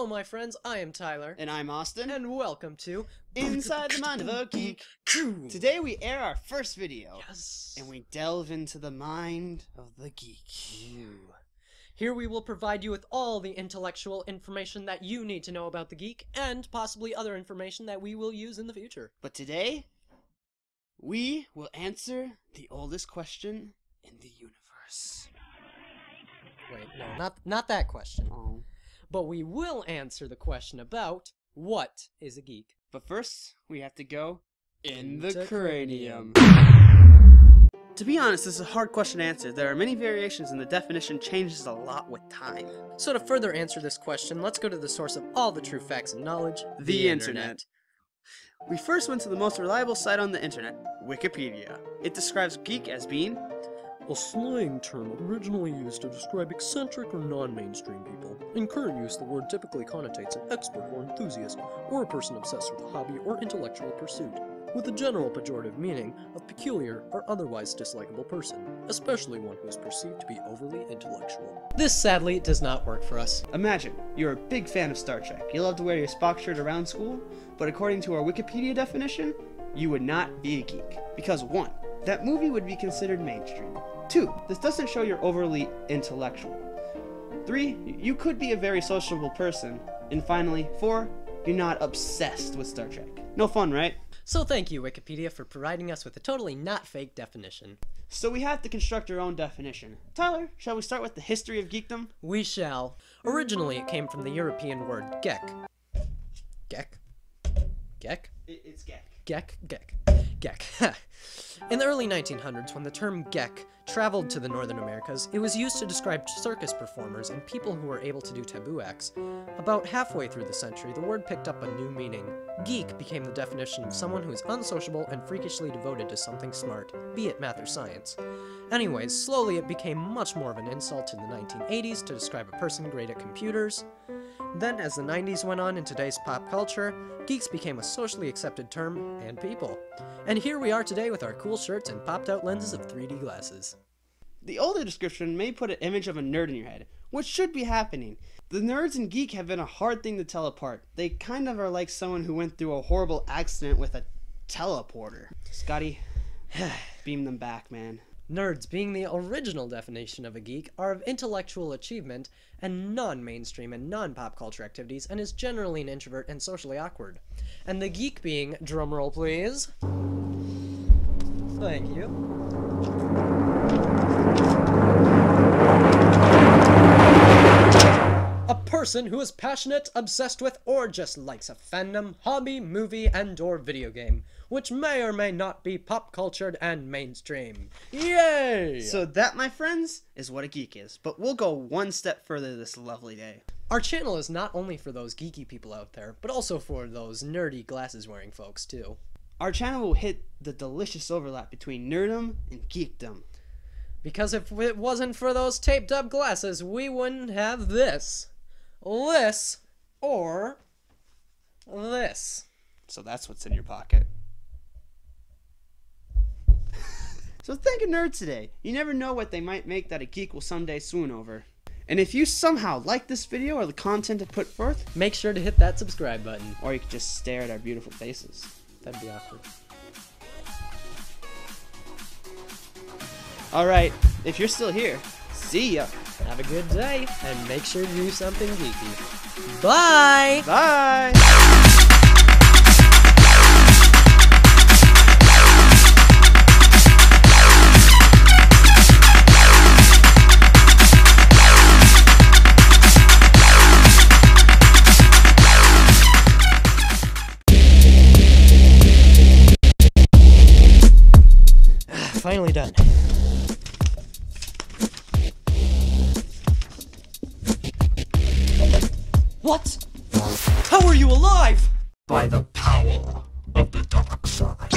Hello, my friends. I am Tyler. And I'm Austin. And welcome to Inside the Mind of a Geek. Today we air our first video. Yes. And we delve into the mind of the geek. Here we will provide you with all the intellectual information that you need to know about the geek, and possibly other information that we will use in the future. But today, we will answer the oldest question in the universe. Wait, no, not that question. Oh. But we will answer the question about what is a geek. But first, we have to go in Into the cranium. To be honest, this is a hard question to answer. There are many variations and the definition changes a lot with time. So to further answer this question, let's go to the source of all the true facts and knowledge, The internet. We first went to the most reliable site on the internet, Wikipedia. It describes geek as being a slang term originally used to describe eccentric or non-mainstream people. In current use, the word typically connotates an expert or enthusiast, or a person obsessed with a hobby or intellectual pursuit, with a general pejorative meaning of peculiar or otherwise dislikable person, especially one who is perceived to be overly intellectual. This sadly does not work for us. Imagine, you're a big fan of Star Trek. You love to wear your Spock shirt around school, but according to our Wikipedia definition, you would not be a geek. Because 1, that movie would be considered mainstream. 2, this doesn't show you're overly intellectual. 3, you could be a very sociable person. And finally, 4, you're not obsessed with Star Trek. No fun, right? So thank you, Wikipedia, for providing us with a totally not fake definition. So we have to construct our own definition. Tyler, shall we start with the history of geekdom? We shall. Originally, it came from the European word geck. Geck? Geck? It's geck. Geck? Geck. Geck. In the early 1900s, when the term geck traveled to the Northern Americas, it was used to describe circus performers and people who were able to do taboo acts. About halfway through the century, the word picked up a new meaning. Geek became the definition of someone who is unsociable and freakishly devoted to something smart, be it math or science. Anyways, slowly it became much more of an insult in the 1980s to describe a person great at computers. Then, as the 90s went on in today's pop culture, geeks became a socially accepted term and people. And here we are today with our cool shirts and popped-out lenses of 3D glasses. The older description may put an image of a nerd in your head, which should be happening. The nerds and geek have been a hard thing to tell apart. They kind of are like someone who went through a horrible accident with a teleporter. Scotty, beam them back, man. Nerds, being the original definition of a geek, are of intellectual achievement and non-mainstream and non-pop culture activities, and is generally an introvert and socially awkward. And the geek being, drumroll please, thank you, a person who is passionate, obsessed with, or just likes a fandom, hobby, movie, and/or video game, which may or may not be pop-cultured and mainstream. Yay! So that, my friends, is what a geek is. But we'll go one step further this lovely day. Our channel is not only for those geeky people out there, but also for those nerdy glasses-wearing folks, too. Our channel will hit the delicious overlap between nerdom and geekdom. Because if it wasn't for those taped-up glasses, we wouldn't have this, or this. So that's what's in your pocket. So think of nerds today. You never know what they might make that a geek will someday swoon over. And if you somehow like this video or the content it put forth, make sure to hit that subscribe button. Or you could just stare at our beautiful faces. That'd be awkward. Alright, if you're still here, see ya! Have a good day, and make sure to do something geeky. Bye! Bye! Finally done. What? How are you alive? By the power of the dark side.